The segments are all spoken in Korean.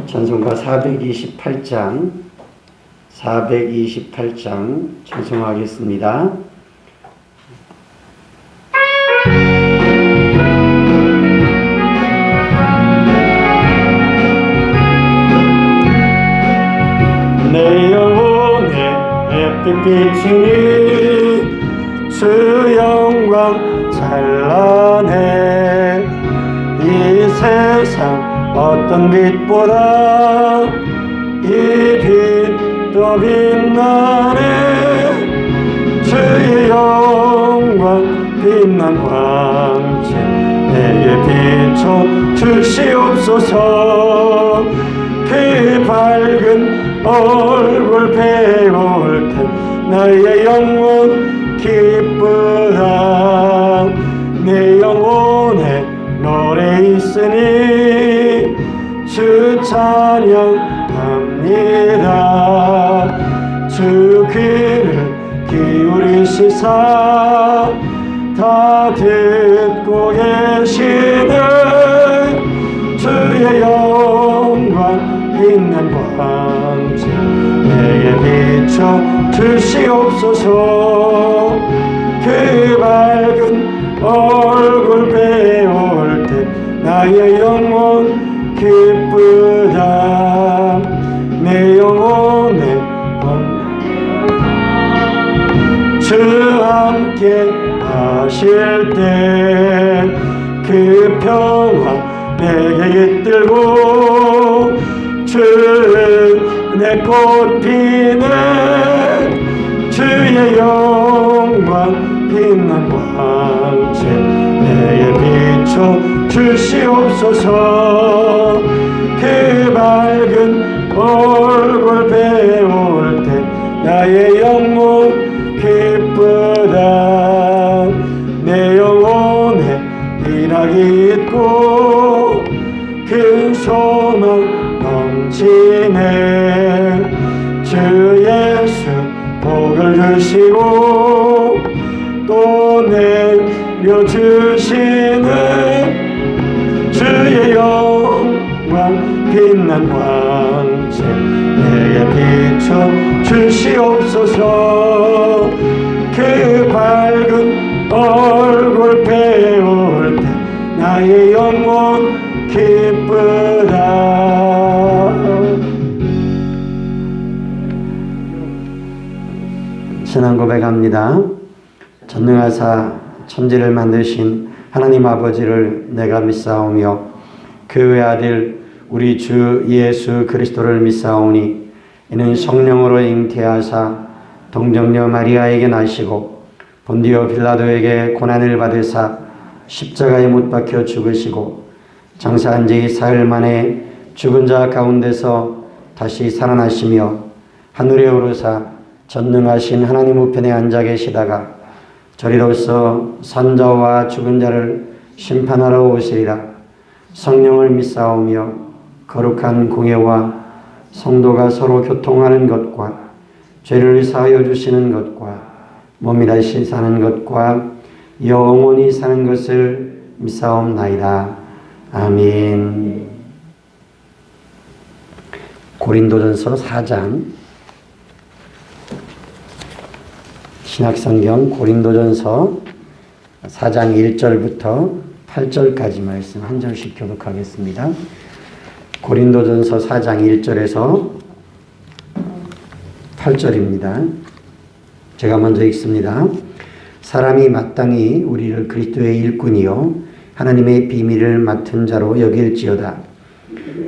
찬송가 428장 찬송하겠습니다. 내 영혼에 햇빛 비추니 주 영광 찬란해. 이 세상 어떤 빛보다 이 빛도 빛나네. 주의 영광 빛난 광채 내게 비춰 주시옵소서. 그 밝은 얼굴 배울 때 나의 영혼 기쁘다. 내 영혼에 노래 있으니 주 찬양합니다. 주 귀를 기울이시사 다 듣고 계시네. 주의 영광 빛난 광채 내게 비춰 주시옵소서. 그 밝은 얼굴 배울 때 나의 영혼 기쁘다. 내 영혼에 주 함께 하실 때 그 평화 내게 깃들고 주는 내 꽃 피네. 주의 영광 빛난 광채 내게 비춰 주시옵소서. 그 밝은 얼굴 배울 때 나의 영혼 기쁘다. 내 영혼에 희락이 있고 큰 소망 넘치네. 주 예수 복을 주시고 또 내려주시네. 주의 영광 빛난 광채 내게 비춰 주시옵소서. 그 밝은 얼굴 배울 때 나의 영혼 기쁘다. 신앙 고백합니다. 전능하사 천지를 만드신 하나님 아버지를 내가 믿사오며 그 외아들 우리 주 예수 그리스도를 믿사오니 이는 성령으로 잉태하사 동정녀 마리아에게 나시고 본디오 빌라도에게 고난을 받으사 십자가에 못 박혀 죽으시고 장사한 지 사흘 만에 죽은 자 가운데서 다시 살아나시며 하늘에 오르사 전능하신 하나님 우편에 앉아 계시다가 저리로서 산자와 죽은 자를 심판하러 오시리라. 성령을 믿사오며 거룩한 공예와 성도가 서로 교통하는 것과 죄를 사하여 주시는 것과 몸이 다시 사는 것과 영원히 사는 것을 믿사옵나이다. 아멘. 고린도전서 4장 신약성경 고린도전서 4장 1절부터 8절까지 말씀 한 절씩 교독하겠습니다. 고린도전서 4장 1절에서 8절입니다. 제가 먼저 읽습니다. 사람이 마땅히 우리를 그리스도의 일꾼이요 하나님의 비밀을 맡은 자로 여길지어다.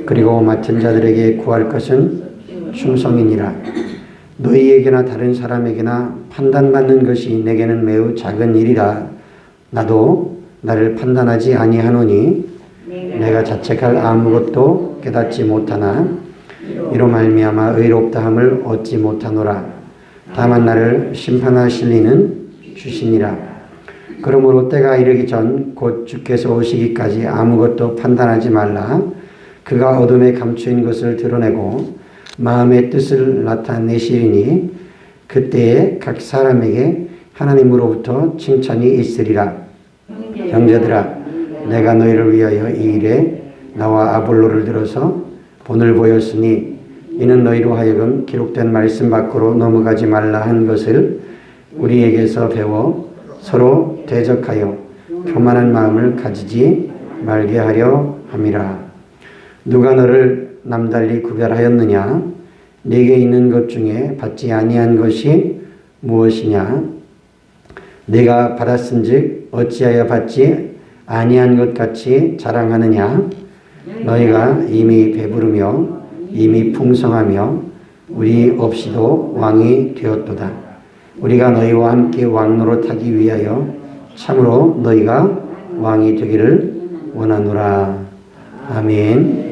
그리고 맡은 자들에게 구할 것은 충성이니라. 너희에게나 다른 사람에게나 판단받는 것이 내게는 매우 작은 일이라. 나도 나를 판단하지 아니하노니 내가 자책할 아무것도 깨닫지 못하나 이로 말미암아 의롭다함을 얻지 못하노라. 다만 나를 심판하실 이는 주시니라. 그러므로 때가 이르기 전 곧 주께서 오시기까지 아무것도 판단하지 말라. 그가 어둠에 감추인 것을 드러내고 마음의 뜻을 나타내시리니 그때에 각 사람에게 하나님으로부터 칭찬이 있으리라. 형제들아, 내가 너희를 위하여 이 일에 나와 아볼로를 들어서 본을 보였으니 이는 너희로 하여금 기록된 말씀 밖으로 넘어가지 말라 한 것을 우리에게서 배워 서로 대적하여 교만한 마음을 가지지 말게 하려 함이라. 누가 너를 남달리 구별하였느냐? 네게 있는 것 중에 받지 아니한 것이 무엇이냐? 네가 받았은즉 어찌하여 받지 아니한 것 같이 자랑하느냐? 너희가 이미 배부르며 이미 풍성하며 우리 없이도 왕이 되었도다. 우리가 너희와 함께 왕 노릇하기 위하여 참으로 너희가 왕이 되기를 원하노라. 아멘.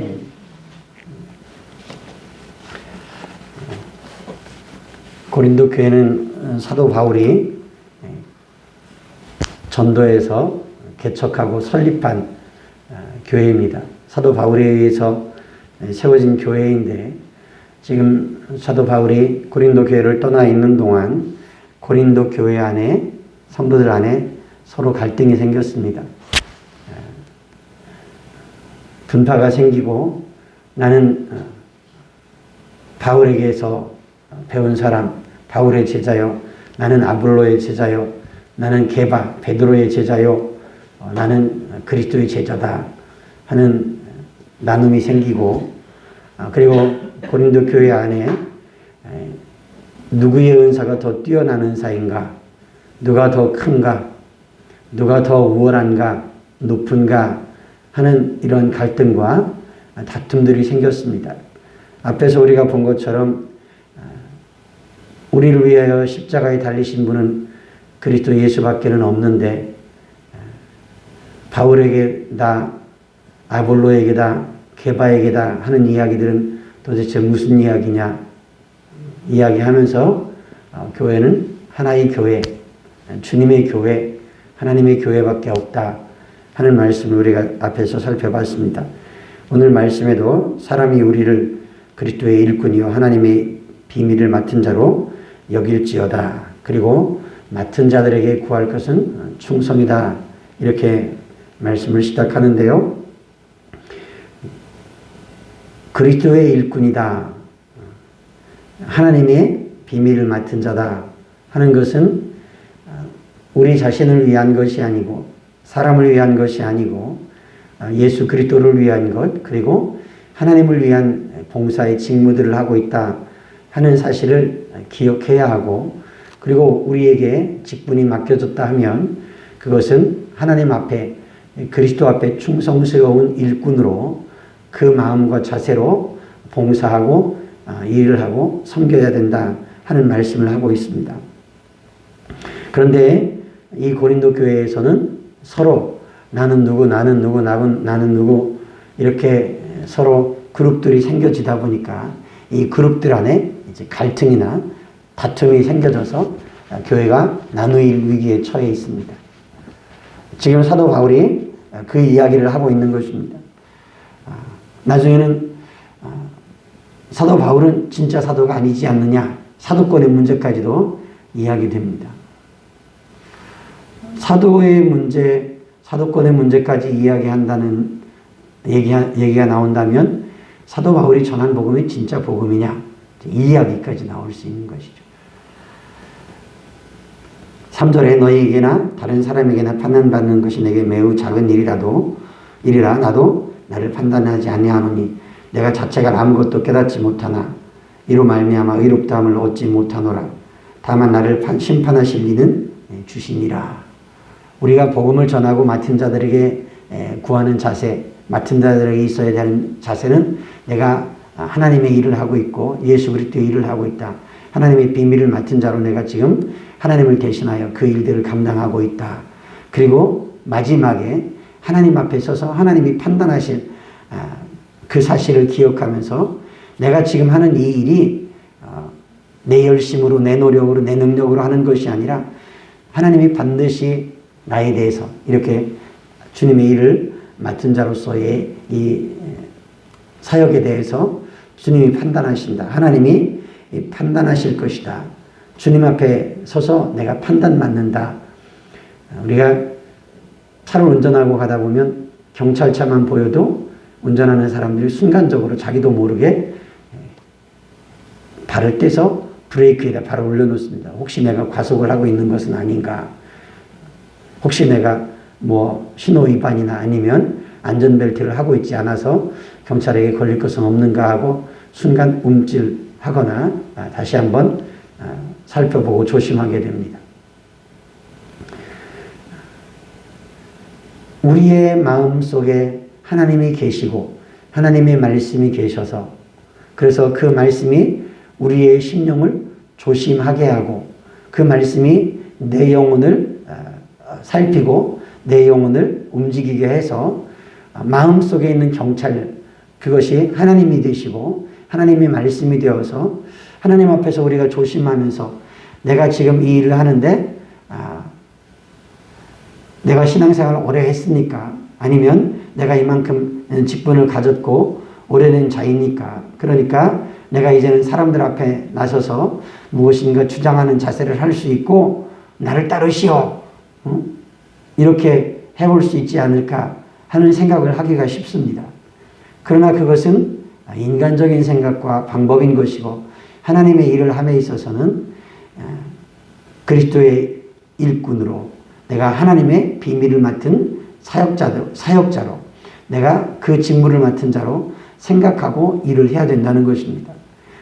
고린도 교회는 사도 바울이 전도해서 개척하고 설립한 교회입니다. 사도 바울에 의해서 세워진 교회인데 지금 사도 바울이 고린도 교회를 떠나 있는 동안 고린도 교회 안에 성도들 안에 서로 갈등이 생겼습니다. 분파가 생기고 나는 바울에게서 배운 사람, 바울의 제자요. 나는 아볼로의 제자요. 나는 게바, 베드로의 제자요. 나는 그리스도의 제자다 하는 나눔이 생기고 그리고 고린도 교회 안에 누구의 은사가 더 뛰어난 은사인가? 누가 더 큰가? 누가 더 우월한가? 높은가? 하는 이런 갈등과 다툼들이 생겼습니다. 앞에서 우리가 본 것처럼 우리를 위하여 십자가에 달리신 분은 그리스도 예수밖에는 없는데 바울에게다, 아볼로에게다, 게바에게다 하는 이야기들은 도대체 무슨 이야기냐 이야기하면서 교회는 하나의 교회, 주님의 교회, 하나님의 교회밖에 없다 하는 말씀을 우리가 앞에서 살펴봤습니다. 오늘 말씀에도 사람이 우리를 그리스도의 일꾼이요 하나님의 비밀을 맡은 자로 여길지어다. 그리고 맡은 자들에게 구할 것은 충성이다. 이렇게 말씀을 시작하는데요. 그리스도의 일꾼이다. 하나님의 비밀을 맡은 자다 하는 것은 우리 자신을 위한 것이 아니고 사람을 위한 것이 아니고 예수 그리스도를 위한 것 그리고 하나님을 위한 봉사의 직무들을 하고 있다 하는 사실을 기억해야 하고 그리고 우리에게 직분이 맡겨졌다 하면 그것은 하나님 앞에 그리스도 앞에 충성스러운 일꾼으로 그 마음과 자세로 봉사하고 일을 하고 섬겨야 된다 하는 말씀을 하고 있습니다. 그런데 이 고린도 교회에서는 서로 나는 누구 나는 누구 나는 누구 이렇게 서로 그룹들이 생겨지다 보니까 이 그룹들 안에 이제 갈등이나 다툼이 생겨져서 교회가 나누일 위기에 처해 있습니다. 지금 사도 바울이 그 이야기를 하고 있는 것입니다. 나중에는 사도 바울은 진짜 사도가 아니지 않느냐 사도권의 문제까지도 이야기됩니다. 사도의 문제, 사도권의 문제까지 이야기한다는 얘기가 나온다면 사도 바울이 전한 복음이 진짜 복음이냐 이 이야기까지 나올 수 있는 것이죠. 3절에 너희에게나 다른 사람에게나 판단받는 것이 내게 매우 작은 일이라 나도 나를 판단하지 아니하노니 내가 자체가 아무것도 깨닫지 못하나 이로 말미암아 의롭다함을 얻지 못하노라. 다만 나를 심판하실 이는 주시니라. 우리가 복음을 전하고 맡은 자들에게 구하는 자세, 맡은 자들에게 있어야 되는 자세는 내가 하나님의 일을 하고 있고 예수 그리스도의 일을 하고 있다. 하나님의 비밀을 맡은 자로 내가 지금 하나님을 대신하여 그 일들을 감당하고 있다. 그리고 마지막에 하나님 앞에 서서 하나님이 판단하실 그 사실을 기억하면서 내가 지금 하는 이 일이 내 열심으로 내 노력으로 내 능력으로 하는 것이 아니라 하나님이 반드시 나에 대해서 이렇게 주님의 일을 맡은 자로서의 이 사역에 대해서 주님이 판단하신다. 하나님이 판단하실 것이다. 주님 앞에 서서 내가 판단받는다. 우리가 차를 운전하고 가다 보면 경찰차만 보여도 운전하는 사람들이 순간적으로 자기도 모르게 발을 떼서 브레이크에다 발을 올려놓습니다. 혹시 내가 과속을 하고 있는 것은 아닌가? 혹시 내가 뭐 신호 위반이나 아니면 안전벨트를 하고 있지 않아서 경찰에게 걸릴 것은 없는가 하고 순간 움찔하거나 다시 한번 살펴보고 조심하게 됩니다. 우리의 마음 속에 하나님이 계시고 하나님의 말씀이 계셔서 그래서 그 말씀이 우리의 심령을 조심하게 하고 그 말씀이 내 영혼을 살피고 내 영혼을 움직이게 해서 마음속에 있는 경찰 그것이 하나님이 되시고 하나님의 말씀이 되어서 하나님 앞에서 우리가 조심하면서 내가 지금 이 일을 하는데 내가 신앙생활을 오래 했으니까 아니면 내가 이만큼 직분을 가졌고 오래된 자이니까 그러니까 내가 이제는 사람들 앞에 나서서 무엇인가 주장하는 자세를 할 수 있고 나를 따르시오 이렇게 해볼 수 있지 않을까 하는 생각을 하기가 쉽습니다. 그러나 그것은 인간적인 생각과 방법인 것이고 하나님의 일을 함에 있어서는 그리스도의 일꾼으로 내가 하나님의 비밀을 맡은 사역자로 내가 그 직무를 맡은 자로 생각하고 일을 해야 된다는 것입니다.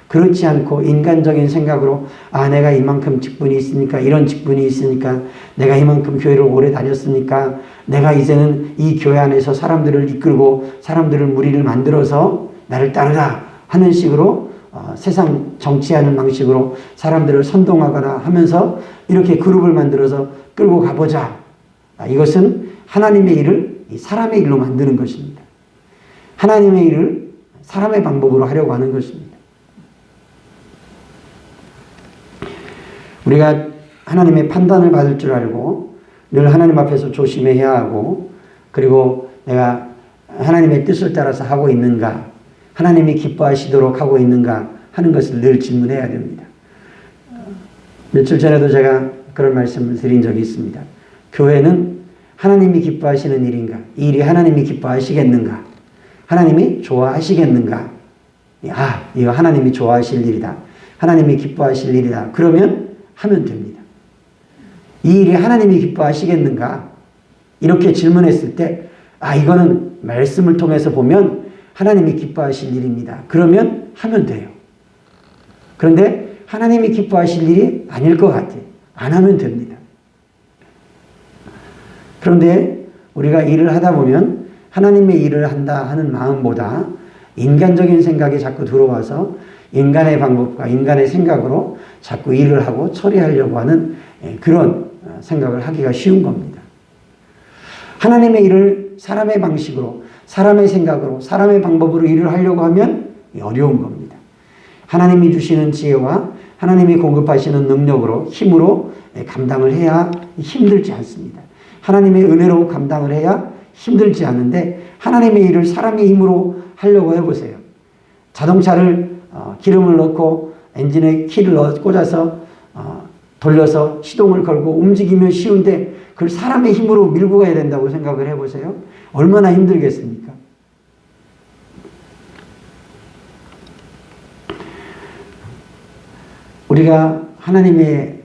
그렇지 않고 인간적인 생각으로 내가 이만큼 직분이 있으니까 이런 직분이 있으니까 내가 이만큼 교회를 오래 다녔으니까 내가 이제는 이 교회 안에서 사람들을 이끌고 사람들을 무리를 만들어서 나를 따르라 하는 식으로 세상 정치하는 방식으로 사람들을 선동하거나 하면서 이렇게 그룹을 만들어서 끌고 가보자. 이것은 하나님의 일을 사람의 일로 만드는 것입니다. 하나님의 일을 사람의 방법으로 하려고 하는 것입니다. 우리가 하나님의 판단을 받을 줄 알고 늘 하나님 앞에서 조심해야 하고 그리고 내가 하나님의 뜻을 따라서 하고 있는가 하나님이 기뻐하시도록 하고 있는가 하는 것을 늘 질문해야 됩니다. 며칠 전에도 제가 그런 말씀을 드린 적이 있습니다. 교회는 하나님이 기뻐하시는 일인가? 이 일이 하나님이 기뻐하시겠는가? 하나님이 좋아하시겠는가? 이거 하나님이 좋아하실 일이다. 하나님이 기뻐하실 일이다. 그러면 하면 됩니다. 이 일이 하나님이 기뻐하시겠는가? 이렇게 질문했을 때 이거는 말씀을 통해서 보면 하나님이 기뻐하실 일입니다. 그러면 하면 돼요. 그런데 하나님이 기뻐하실 일이 아닐 것 같아요. 안 하면 됩니다. 그런데 우리가 일을 하다 보면 하나님의 일을 한다 하는 마음보다 인간적인 생각이 자꾸 들어와서 인간의 방법과 인간의 생각으로 자꾸 일을 하고 처리하려고 하는 그런 생각을 하기가 쉬운 겁니다. 하나님의 일을 사람의 방식으로, 사람의 생각으로, 사람의 방법으로 일을 하려고 하면 어려운 겁니다. 하나님이 주시는 지혜와 하나님이 공급하시는 능력으로, 힘으로 감당을 해야 힘들지 않습니다. 하나님의 은혜로 감당을 해야 힘들지 않은데 하나님의 일을 사람의 힘으로 하려고 해보세요. 자동차를 기름을 넣고 엔진에 키를 꽂아서 돌려서 시동을 걸고 움직이면 쉬운데 그걸 사람의 힘으로 밀고 가야 된다고 생각을 해보세요. 얼마나 힘들겠습니까? 우리가 하나님의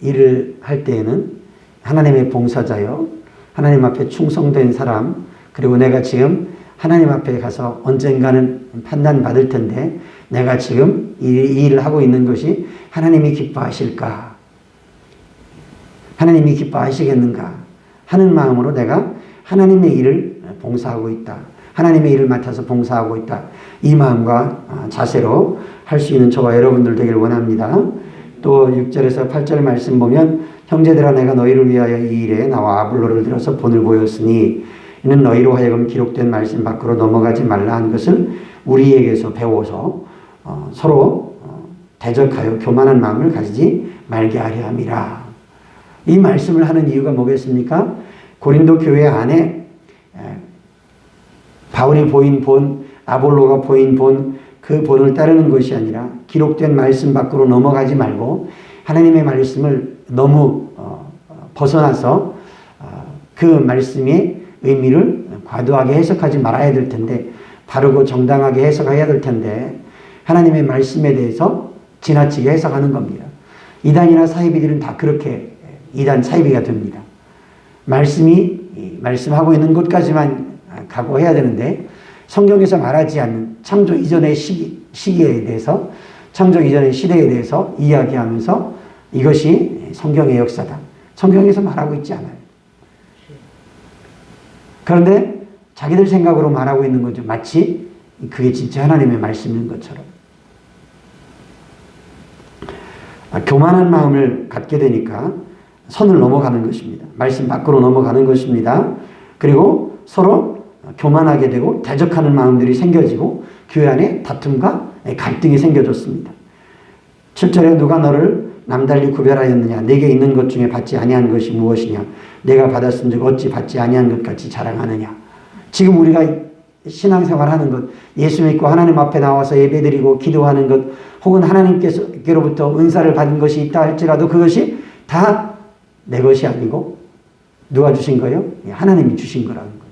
일을 할 때에는 하나님의 봉사자요, 하나님 앞에 충성된 사람, 그리고 내가 지금 하나님 앞에 가서 언젠가는 판단받을 텐데 내가 지금 이 일을 하고 있는 것이 하나님이 기뻐하실까? 하나님이 기뻐하시겠는가? 하는 마음으로 내가 하나님의 일을 봉사하고 있다. 하나님의 일을 맡아서 봉사하고 있다. 이 마음과 자세로 할 수 있는 저와 여러분들 되길 원합니다. 또 6절에서 8절 말씀 보면 형제들아 내가 너희를 위하여 이 일에 나와 아볼로를 들어서 본을 보였으니 이는 너희로 하여금 기록된 말씀 밖으로 넘어가지 말라 한 것을 우리에게서 배워서 서로 대적하여 교만한 마음을 가지지 말게 하려 함이라. 이 말씀을 하는 이유가 뭐겠습니까? 고린도 교회 안에 바울이 보인 본, 아볼로가 보인 본, 그 본을 따르는 것이 아니라 기록된 말씀 밖으로 넘어가지 말고 하나님의 말씀을 너무 벗어나서 그 말씀의 의미를 과도하게 해석하지 말아야 될 텐데 바르고 정당하게 해석해야 될 텐데 하나님의 말씀에 대해서 지나치게 해석하는 겁니다. 이단이나 사이비들은 다 그렇게 이단 사이비가 됩니다. 말씀하고 있는 곳까지만 각오해야 되는데 성경에서 말하지 않는 창조 이전의 시기에 대해서, 창조 이전의 시대에 대해서 이야기하면서 이것이 성경의 역사다. 성경에서 말하고 있지 않아요. 그런데 자기들 생각으로 말하고 있는 거죠. 마치 그게 진짜 하나님의 말씀인 것처럼. 교만한 마음을 갖게 되니까 선을 넘어가는 것입니다. 말씀 밖으로 넘어가는 것입니다. 그리고 서로 교만하게 되고 대적하는 마음들이 생겨지고 교회 안에 다툼과 갈등이 생겨졌습니다. 7절에 누가 너를 남달리 구별하였느냐? 내게 있는 것 중에 받지 아니한 것이 무엇이냐? 내가 받았은즉 어찌 받지 아니한 것 같이 자랑하느냐? 지금 우리가 신앙생활하는 것, 예수 믿고 하나님 앞에 나와서 예배드리고 기도하는 것, 혹은 하나님께로부터 은사를 받은 것이 있다 할지라도 그것이 다 내 것이 아니고 누가 주신 거예요? 하나님이 주신 거라는 거죠.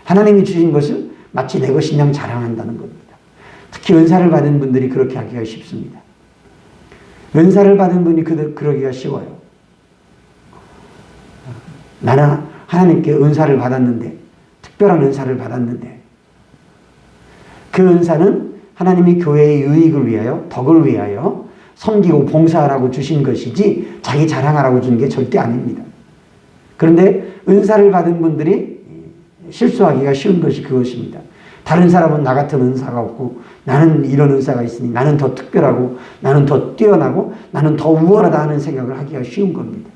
하나님이 주신 것을 마치 내 것인 양 자랑한다는 겁니다. 특히 은사를 받은 분들이 그렇게 하기가 쉽습니다. 은사를 받은 분이 그러기가 쉬워요. 나는 하나님께 은사를 받았는데, 특별한 은사를 받았는데, 그 은사는 하나님이 교회의 유익을 위하여, 덕을 위하여 섬기고 봉사하라고 주신 것이지 자기 자랑하라고 준 게 절대 아닙니다. 그런데 은사를 받은 분들이 실수하기가 쉬운 것이 그것입니다. 다른 사람은 나 같은 은사가 없고 나는 이런 은사가 있으니 나는 더 특별하고 나는 더 뛰어나고 나는 더 우월하다 하는 생각을 하기가 쉬운 겁니다.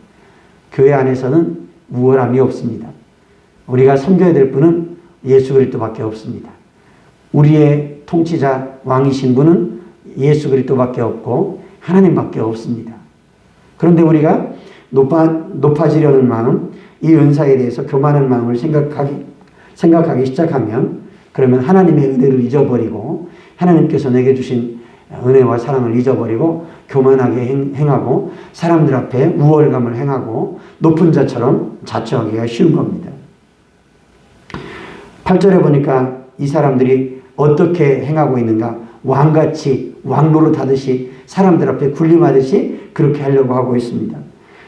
교회 안에서는 우월함이 없습니다. 우리가 섬겨야 될 분은 예수 그리스도밖에 없습니다. 우리의 통치자 왕이신 분은 예수 그리스도밖에 없고 하나님밖에 없습니다. 그런데 우리가 높아지려는 마음, 이 은사에 대해서 교만한 마음을 생각하기 시작하면 그러면 하나님의 은혜를 잊어버리고 하나님께서 내게 주신 은혜와 사랑을 잊어버리고 교만하게 행하고 사람들 앞에 우월감을 행하고 높은 자처럼 자처하기가 쉬운 겁니다. 8절에 보니까 이 사람들이 어떻게 행하고 있는가? 왕같이 왕노릇 하듯이 사람들 앞에 군림하듯이 그렇게 하려고 하고 있습니다.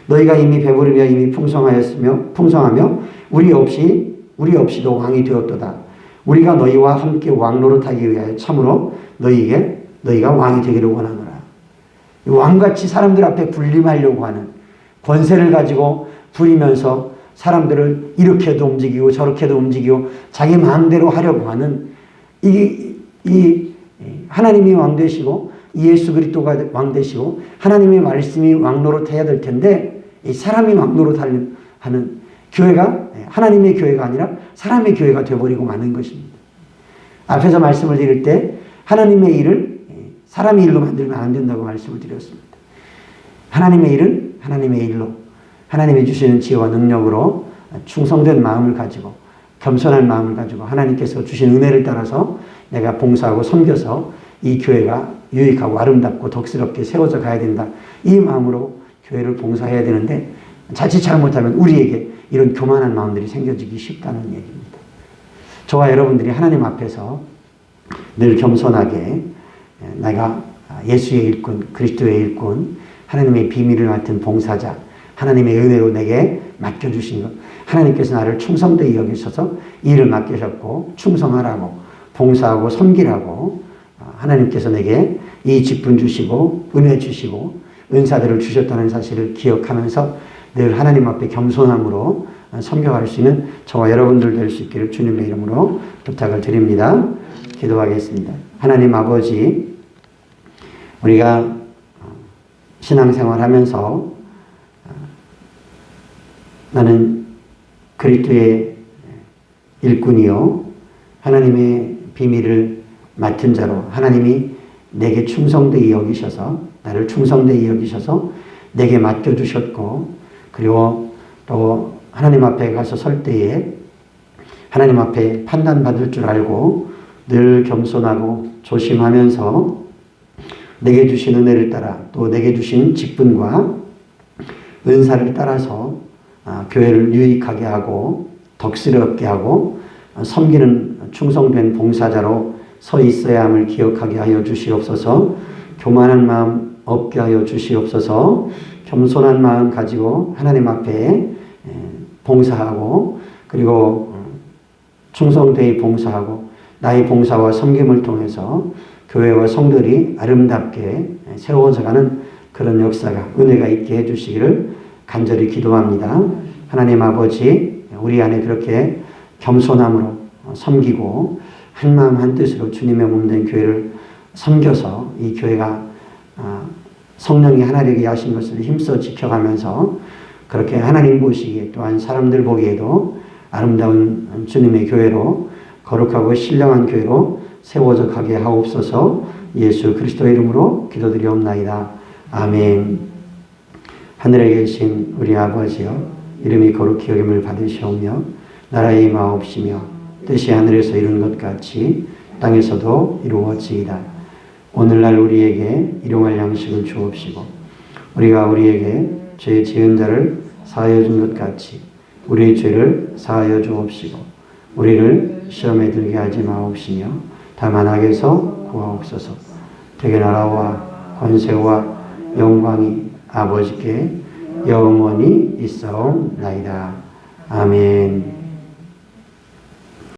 너희가 이미 배부르며 이미 풍성하며 우리 없이도 왕이 되었도다. 우리가 너희와 함께 왕노릇하기 위하여 참으로 너희가 왕이 되기를 원하노라. 왕같이 사람들 앞에 군림하려고 하는 권세를 가지고 부리면서 사람들을 이렇게도 움직이고 저렇게도 움직이고 자기 마음대로 하려고 하는 이 하나님이 왕 되시고 예수 그리스도가 왕 되시고 하나님의 말씀이 왕노릇해야 될 텐데 이 사람이 왕노릇하는 교회가 하나님의 교회가 아니라 사람의 교회가 되어버리고 마는 것입니다. 앞에서 말씀을 드릴 때 하나님의 일을 사람의 일로 만들면 안 된다고 말씀을 드렸습니다. 하나님의 일은 하나님의 일로 하나님이 주시는 지혜와 능력으로 충성된 마음을 가지고 겸손한 마음을 가지고 하나님께서 주신 은혜를 따라서 내가 봉사하고 섬겨서 이 교회가 유익하고 아름답고 덕스럽게 세워져 가야 된다. 이 마음으로 교회를 봉사해야 되는데 자칫 잘못하면 우리에게 이런 교만한 마음들이 생겨지기 쉽다는 얘기입니다. 저와 여러분들이 하나님 앞에서 늘 겸손하게 내가 예수의 일꾼, 그리스도의 일꾼, 하나님의 비밀을 맡은 봉사자, 하나님의 은혜로 내게 맡겨주신 것, 하나님께서 나를 충성되게 여기셔서 일을 맡기셨고 충성하라고 봉사하고 섬기라고 하나님께서 내게 이 직분 주시고 은혜 주시고 은사들을 주셨다는 사실을 기억하면서 늘 하나님 앞에 겸손함으로 섬겨갈 수 있는 저와 여러분들 될 수 있기를 주님의 이름으로 부탁을 드립니다. 기도하겠습니다. 하나님 아버지, 우리가 신앙생활하면서 나는 그리스도의 일꾼이요 하나님의 비밀을 맡은 자로 하나님이 내게 충성되게 여기셔서 나를 충성되게 여기셔서 내게 맡겨주셨고 그리고 또 하나님 앞에 가서 설 때에 하나님 앞에 판단받을 줄 알고 늘 겸손하고 조심하면서 내게 주신 은혜를 따라 또 내게 주신 직분과 은사를 따라서 교회를 유익하게 하고 덕스럽게 하고 섬기는 충성된 봉사자로 서 있어야 함을 기억하게 하여 주시옵소서. 교만한 마음 없게 하여 주시옵소서. 겸손한 마음 가지고 하나님 앞에 봉사하고 그리고 충성되이 봉사하고 나의 봉사와 섬김을 통해서 교회와 성들이 아름답게 세워져가는 그런 역사가 은혜가 있게 해주시기를 간절히 기도합니다. 하나님 아버지 우리 안에 그렇게 겸손함으로 섬기고 한마음 한뜻으로 주님의 몸된 교회를 섬겨서 이 교회가 성령이 하나 되게 하신 것을 힘써 지켜가면서 그렇게 하나님 보시기에 또한 사람들 보기에도 아름다운 주님의 교회로 거룩하고 신령한 교회로 세워져 가게 하옵소서. 예수 그리스도의 이름으로 기도드리옵나이다. 아멘. 하늘에 계신 우리 아버지여 이름이 거룩히 여김을 받으시오며 나라의 임하옵시며 뜻이 하늘에서 이룬 것 같이 땅에서도 이루어지이다. 오늘날 우리에게 일용할 양식을 주옵시고 우리가 우리에게 죄 지은 자를 사하여 준 것 같이 우리의 죄를 사하여 주옵시고 우리를 시험에 들게 하지 마옵시며 다만 악에서 구하옵소서. 되게 나라와 권세와 영광이 아버지께 영원히 있사옵나이다. 아멘.